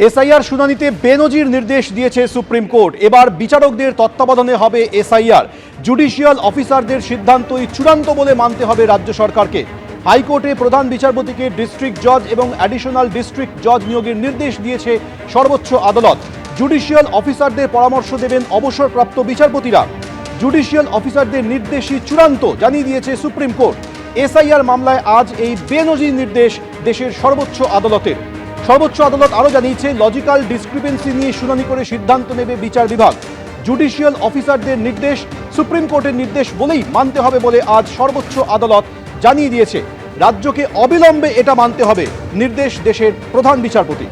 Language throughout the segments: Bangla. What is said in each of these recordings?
এসআইআর শুনানিতে বেনজির নির্দেশ দিয়েছে সুপ্রিম কোর্ট। এবার বিচারকদের তত্ত্বাবধানে হবে এসআইআর। জুডিশিয়াল অফিসারদের সিদ্ধান্তই চূড়ান্ত বলে মানতে হবে রাজ্য সরকারকে। হাইকোর্টে প্রধান বিচারপতিকে ডিস্ট্রিক্ট জজ এবং অ্যাডিশনাল ডিস্ট্রিক্ট জজ নিয়োগের নির্দেশ দিয়েছে সর্বোচ্চ আদালত। জুডিশিয়াল অফিসারদের পরামর্শ দেবেন অবসরপ্রাপ্ত বিচারপতিরা। জুডিশিয়াল অফিসারদের নির্দেশই চূড়ান্ত জানিয়ে দিয়েছে সুপ্রিম কোর্ট। এসআইআর মামলায় আজ এই বেনজির নির্দেশ দেশের সর্বোচ্চ আদালতের। সর্বোচ্চ আদালত আরও জানিয়েছে, লজিক্যাল ডিসক্রিপেন্সি নিয়ে শুনানি করে সিদ্ধান্ত নেবে বিচার বিভাগ। জুডিশিয়াল অফিসারদের নির্দেশ সুপ্রিম কোর্টের নির্দেশ বলেই মানতে হবে বলে আজ সর্বোচ্চ আদালত জানিয়ে দিয়েছে। রাজ্যকে অবিলম্বে এটা মানতে হবে, নির্দেশ দেশের প্রধান বিচারপতি।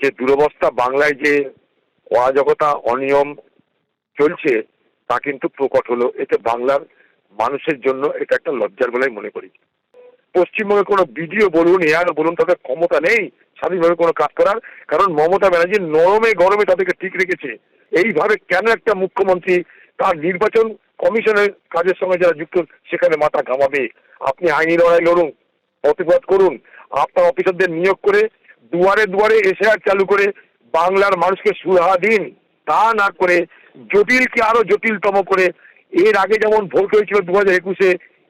যে দুরবস্থা বাংলায়, যে অরাজকতা অনিয়ম চলছে তা কিন্তু প্রকট হলো। এতে বাংলার মানুষের জন্য এটা একটা লজ্জার বলে মনে করি। পশ্চিমবঙ্গে কোনো বিডিও বলুন, এআর বলুন, তাদের ক্ষমতা নেই স্বাধীনভাবে কোনো কাজ করার। কারণ মমতা ব্যানার্জি নরমে গরমে তাদেরকে ঠিক রেখেছে। এইভাবে কেন একটা মুখ্যমন্ত্রী তার নির্বাচন কমিশনের কাজের সঙ্গে যারা যুক্ত সেখানে মাথা ঘামাবে? আপনি আইনি লড়াই লড়ুন, প্রতিবাদ করুন, আপনার অফিসারদের নিয়োগ করে দুয়ারে দুয়ারে এসআইআর চালু করে বাংলার মানুষকে সুরাহা দিন। তা না করে জটিলকে আরো জটিলতম করে, এর আগে যেমন ভোট হয়েছিল 2021-এ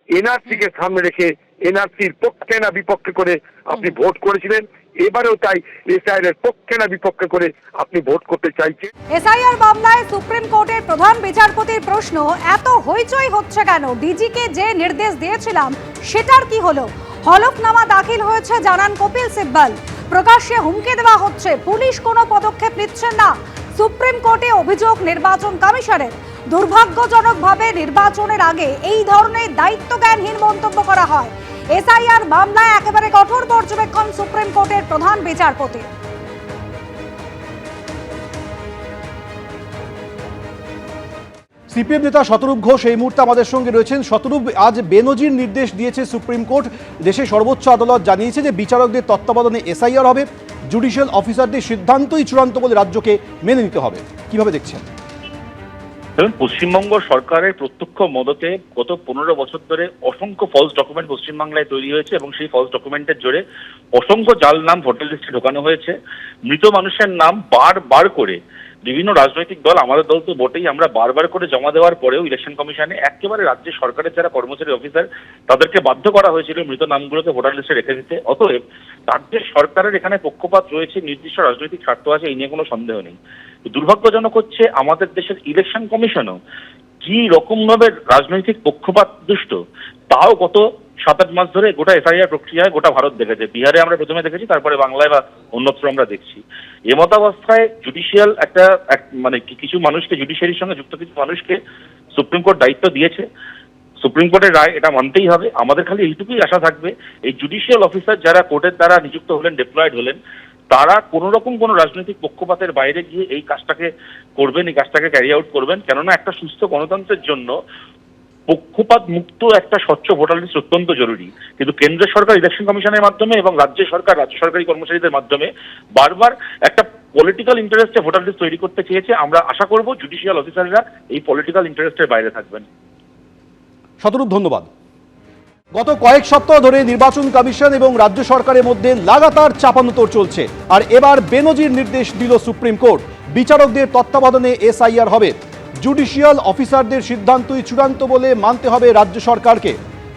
এনআরসিকে সামনে রেখে এনআরসির পক্ষে না বিপক্ষে করে আপনি ভোট করেছিলেন, এবারেও তাই এসআইআর এর পক্ষে না বিপক্ষে করে আপনি ভোট করতে চাইছেন। এসআইআর মামলায় সুপ্রিম কোর্টের প্রধান বিচারপতির প্রশ্ন, এত হইচই হচ্ছে কেন? ডিজিকে যে নির্দেশ দিয়েছিলাম সেটার কি হলো? হলফনামা দাখিল হয়েছে জানান কপিল সিব্বল। প্রকাশ্যে হুমকি দেওয়া হচ্ছে, পুলিশ কোনো পদক্ষেপ নিচ্ছেন না। সুপ্রিম কোর্টে অভিযোগ নির্বাচন কমিশনের। দুর্ভাগ্যজনকভাবে নির্বাচনের আগে এই ধরনের দায়িত্বজ্ঞানহীন মন্তব্য করা হয়। এসআইআর মামলায় একেবারে কঠোর পর্যবেক্ষণ সুপ্রিম কোর্টের প্রধান বিচারপতি। সিপিএম নেতা শতরূপ ঘোষ এই মুহূর্তে আমাদের সঙ্গে রয়েছেন। শতরূপ, আজ বেনজির নির্দেশ দিয়েছে সুপ্রিম কোর্ট। দেশের সর্বোচ্চ আদালত জানিয়েছে যে বিচারকদের তত্ত্বাবধানে এসআইআর হবে। জুডিশিয়াল অফিসারদের সিদ্ধান্তই চূড়ান্ত বলে রাজ্যকে মেনে নিতে হবে। কিভাবে দেখছেন? দেখুন, পশ্চিমবঙ্গ সরকারের প্রত্যক্ষ মদতে গত 15 বছর ধরে অসংখ্য ফলস ডকুমেন্ট পশ্চিমবাংলায় তৈরি হয়েছে এবং সেই ফলস ডকুমেন্টের জোরে অসংখ্য জাল নাম ভোটার লিস্টে ঢোকানো হয়েছে। মৃত মানুষের নাম বার করে বিভিন্ন রাজনৈতিক দল, আমাদের দল তো বটেই, আমরা বারবার করে জমা দেওয়ার পরেও ইলেকশন কমিশনে একেবারে রাজ্য সরকারের যারা কর্মচারী অফিসার তাদেরকে বাধ্য করা হয়েছিল মৃত নামগুলোকে ভোটার লিস্টে রেখে দিতে। অতএব রাজ্যের সরকারের এখানে পক্ষপাত রয়েছে, নির্দিষ্ট রাজনৈতিক স্বার্থ আছে, এই নিয়ে কোনো সন্দেহ নেই। দুর্ভাগ্যজনক হচ্ছে আমাদের দেশের ইলেকশন কমিশনও কি রকম ভাবে রাজনৈতিক পক্ষপাত দুষ্ট, তাও গত 7-8 মাস ধরে গোটা এসআইআর প্রক্রিয়ায় গোটা ভারত দেখেছে। বিহারে আমরা প্রথমে দেখেছি, তারপরে বাংলায় বা অন্যত্র আমরা দেখছি। এমতাবস্থায় জুডিশিয়াল মানে কিছু মানুষকে, জুডিশিয়ারির সঙ্গে যুক্ত কিছু মানুষকে সুপ্রিম কোর্ট দায়িত্ব দিয়েছে। সুপ্রিম কোর্টের রায়, এটা মানতেই হবে। আমাদের খালি এইটুকুই আশা থাকবে, এই জুডিশিয়াল অফিসার যারা কোর্টের দ্বারা নিযুক্ত হলেন, ডিপ্লয়েড হলেন, তারা কোন রকম কোনো রাজনৈতিক পক্ষপাতের বাইরে গিয়ে এই কাজটাকে করবেন, এই কাজটাকে ক্যারি আউট করবেন। কেননা একটা সুস্থ গণতন্ত্রের জন্য পক্ষপাত মুক্ত একটা স্বচ্ছ ভোটার লিস্ট অত্যন্ত জরুরি। কিন্তু কেন্দ্র সরকার ইলেকশন কমিশনের মাধ্যমে এবং রাজ্য সরকার রাজ্য সরকারি কর্মচারীদের মাধ্যমে বারবার একটা পলিটিক্যাল ইন্টারেস্টে ভোটার লিস্ট তৈরি করতে চেয়েছে। আমরা আশা করব জুডিশিয়াল অফিসাররা এই পলিটিক্যাল ইন্টারেস্টের বাইরে থাকবেন। শতরূপ, ধন্যবাদ। গত কয়েক সপ্তাহ ধরে নির্বাচন কমিশন এবং রাজ্য সরকারের মধ্যে লাগাতার চাপানোতর চলছে। আর এবার বেনজির নির্দেশ দিল সুপ্রিম কোর্ট। বিচারকদের তত্ত্বাবধানে এসআইআর হবে। জুডিশিয়াল অফিসারদের সিদ্ধান্তই চূড়ান্ত বলে মানতে হবে রাজ্য সরকারকে।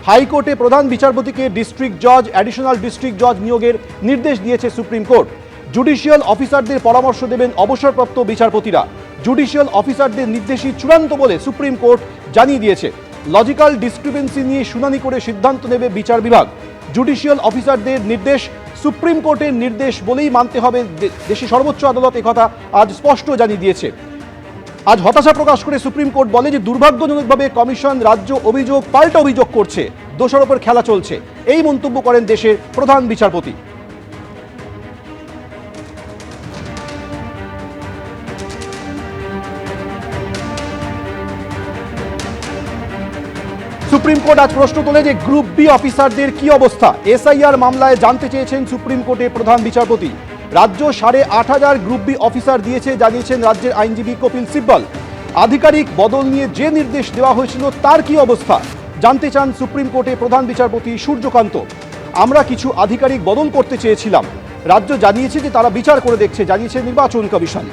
হাইকোর্টে প্রধান বিচারপতিকে ডিস্ট্রিক্ট জজ, অ্যাডিশনাল ডিস্ট্রিক্ট জজ নিয়োগের নির্দেশ দিয়েছে সুপ্রিম কোর্ট। জুডিশিয়াল অফিসারদের পরামর্শ দেবেন অবসরপ্রাপ্ত বিচারপতিরা। জুডিশিয়াল অফিসারদের নির্দেশই চূড়ান্ত বলে সুপ্রিম কোর্ট জানিয়ে দিয়েছে। লজিক্যাল ডিসক্রিপেন্সি নিয়ে শুনানি করে সিদ্ধান্ত নেবে বিচার বিভাগ। জুডিশিয়াল অফিসারদের নির্দেশ সুপ্রিম কোর্টের নির্দেশ বলেই মানতে হবে। দেশের সর্বোচ্চ আদালত একথা আজ স্পষ্ট জানিয়ে দিয়েছে। আজ হতাশা প্রকাশ করে সুপ্রিম কোর্ট বলে যে দুর্ভাগ্যজনকভাবে কমিশন রাজ্য অভিযোগ পাল্টা অভিযোগ করছে, দোষারোপের খেলা চলছে। এই মন্তব্য করেন দেশের প্রধান বিচারপতি। সুপ্রিম কোর্ট আজ প্রশ্ন তোলে যে গ্রুপ বি অফিসারদের কি অবস্থা। এসআইআর মামলায় জানতে চেয়েছেন সুপ্রিম কোর্টের প্রধান বিচারপতি। রাজ্য 8,500 গ্রুপ বি অফিসার দিয়েছে জানিয়েছেন রাজ্যের আইনজীবী কপিল সিব্বল। আধিকারিক বদল নিয়ে যে নির্দেশ দেওয়া হয়েছিল তার কি অবস্থা জানতে চান সুপ্রিম কোর্টে প্রধান বিচারপতি সূর্যকান্ত। আমরা কিছু আধিকারিক বদল করতে চেয়েছিলাম, রাজ্য জানিয়েছে যে তারা বিচার করে দেখছে, জানিয়েছে নির্বাচন কমিশন।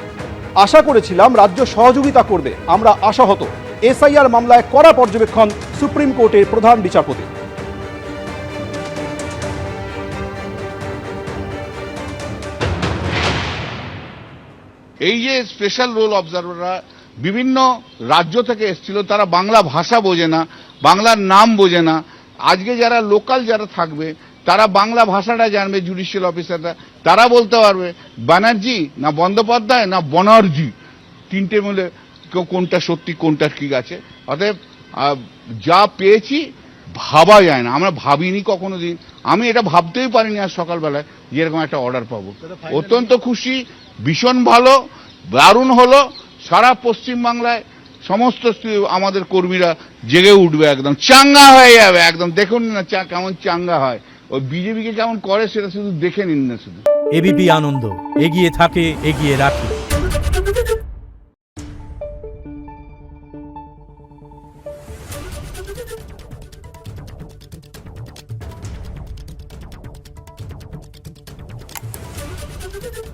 আশা করেছিলাম রাজ্য সহযোগিতা করবে, আমরা আশাহত। এসআইআর মামলায় কড়া পর্যবেক্ষণ সুপ্রিম কোর্টের প্রধান বিচারপতি। এই যে স্পেশাল রোল অবজারভাররা বিভিন্ন রাজ্য থেকে এসেছিল, তারা বাংলা ভাষা বোঝে না, বাংলার নাম বোঝে না। আজকে যারা লোকাল যারা থাকবে তারা বাংলা ভাষাটা জানবে, জুডিশিয়াল অফিসাররা তারা বলতে পারবে ব্যানার্জি না বন্দ্যোপাধ্যায় না বনার্জি, তিনটে মিলে কোনটা সত্যি কোনটা ঠিক আছে। অতএব যা পেয়েছি ভাবা যায় না, আমরা ভাবিনি কখনো দিন, আমি এটা ভাবতেই পারিনি আজ সকালবেলায় যে এরকম একটা অর্ডার পাবো। অত্যন্ত খুশি, ভীষণ ভালো, দারুণ হলো। সারা পশ্চিমবাংলায় সমস্ত আমাদের কর্মীরা জেগে উঠবে, একদম চাঙ্গা হয়ে যাবে একদম। দেখুন না কেমন চাঙ্গা হয়, ওই বিজেপিকে কেমন করে সেটা শুধু দেখে নিন না শুধু। এবিপি আনন্দ, এগিয়ে থাকে, এগিয়ে রাখে। Thank you.